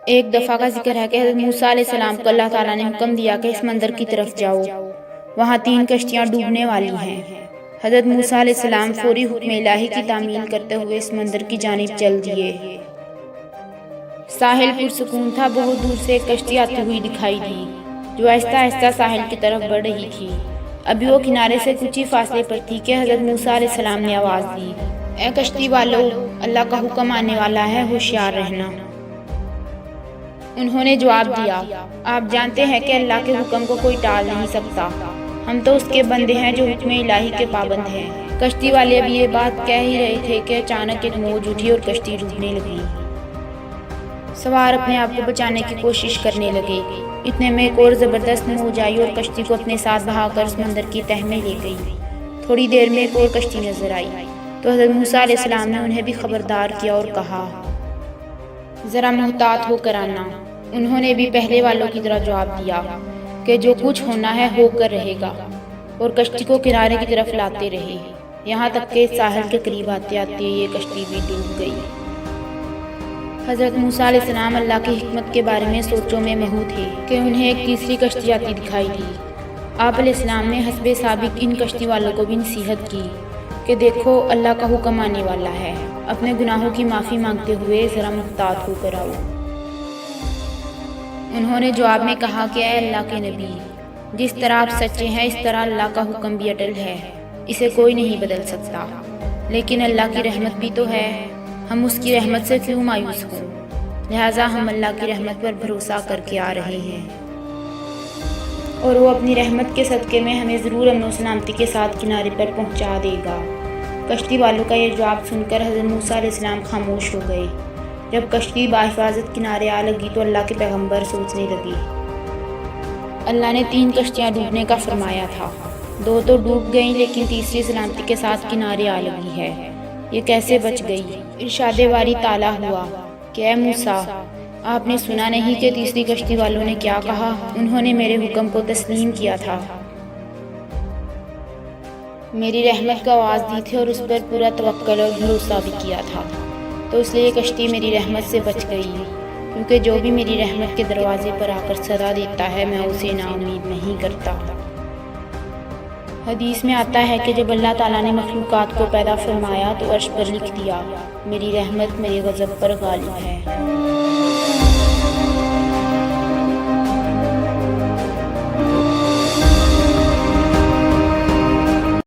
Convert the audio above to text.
ایک دفعہ کا ذکر ہے کہ حضرت موسیٰ علیہ السلام کو اللہ تعالیٰ نے حکم دیا کہ اس مندر کی طرف جاؤ، وہاں 3 کشتیاں ڈوبنے والی ہیں۔ حضرت موسیٰ علیہ السلام فوری حکم الہی کی تعمیل کرتے ہوئے اس مندر کی جانب چل دیے۔ ساحل پرسکون تھا، بہت دور سے ایک کشتی آتی ہوئی دکھائی دی جو آہستہ آہستہ ساحل کی طرف بڑھ رہی تھی۔ ابھی وہ کنارے سے کچھ ہی فاصلے پر تھی کہ حضرت موسیٰ علیہ السلام نے آواز دی، اے کشتی والو، اللہ کا حکم آنے والا ہے، ہوشیار رہنا۔ انہوں نے جواب دیا، آپ جانتے ہیں کہ اللہ کے حکم کو کوئی ٹال نہیں سکتا، ہم تو اس کے بندے ہیں جو حکم الہی کے پابند ہیں۔ کشتی والے ابھی یہ بات کہہ ہی رہے تھے کہ اچانک ایک موج اٹھی اور کشتی ڈوبنے لگی۔ سوار اپنے آپ کو بچانے کی کوشش کرنے لگے، اتنے میں ایک اور زبردست موج آئی اور کشتی کو اپنے ساتھ بہا کر سمندر کی تہہ میں لے گئی۔ تھوڑی دیر میں ایک اور کشتی نظر آئی تو حضرت موسیٰ علیہ السلام نے انہیں بھی خبردار کیا اور کہا، ذرا محتاط ہو کر آنا۔ انہوں نے بھی پہلے والوں کی طرح جواب دیا کہ جو کچھ ہونا ہے ہو کر رہے گا، اور کشتی کو کنارے کی طرف لاتے رہے، یہاں تک کہ ساحل کے قریب آتے آتے یہ کشتی بھی ڈوب گئی۔ حضرت موسیٰ علیہ السلام اللہ کی حکمت کے بارے میں سوچوں میں محو تھے کہ انہیں ایک تیسری کشتی آتی دکھائی دی۔ آپ علیہ السلام نے حسب سابق ان کشتی والوں کو بھی نصیحت کی کہ دیکھو اللہ کا حکم آنے والا ہے، اپنے گناہوں کی معافی مانگتے ہوئے ذرا محتاط ہو کر آؤ۔ انہوں نے جواب میں کہا کہ اے اللہ کے نبی، جس طرح آپ سچے ہیں اس طرح اللہ کا حکم بھی اٹل ہے، اسے کوئی نہیں بدل سکتا، لیکن اللہ کی رحمت بھی تو ہے، ہم اس کی رحمت سے کیوں مایوس ہوں، لہٰذا ہم اللہ کی رحمت پر بھروسہ کر کے آ رہے ہیں، اور وہ اپنی رحمت کے صدقے میں ہمیں ضرور امن و سلامتی کے ساتھ کنارے پر پہنچا دے گا۔ کشتی والوں کا یہ جواب سن کر حضرت موسیٰ علیہ السلام خاموش ہو گئے۔ جب کشتی بحفاظت کنارے آ لگی تو اللہ کے پیغمبر سوچنے لگے، اللہ نے 3 کشتیاں ڈوبنے کا فرمایا تھا، 2 تو ڈوب گئیں لیکن تیسری سلامتی کے ساتھ کنارے آ لگی ہے، یہ کیسے بچ گئی؟ ارشاد باری تعالیٰ ہوا کہ اے موسیٰ، آپ نے سنا نہیں کہ تیسری کشتی والوں نے کیا کہا؟ انہوں نے میرے حکم کو تسلیم کیا تھا، میری رحمت کا آواز دی تھی اور اس پر پورا توکل اور بھروسہ بھی کیا تھا، تو اس لیے یہ کشتی میری رحمت سے بچ گئی، کیونکہ جو بھی میری رحمت کے دروازے پر آ کر صدا دیتا ہے میں اسے نا امید نہیں کرتا۔ حدیث میں آتا ہے کہ جب اللہ تعالیٰ نے مخلوقات کو پیدا فرمایا تو عرش پر لکھ دیا، میری رحمت میرے غضب پر غالب ہے۔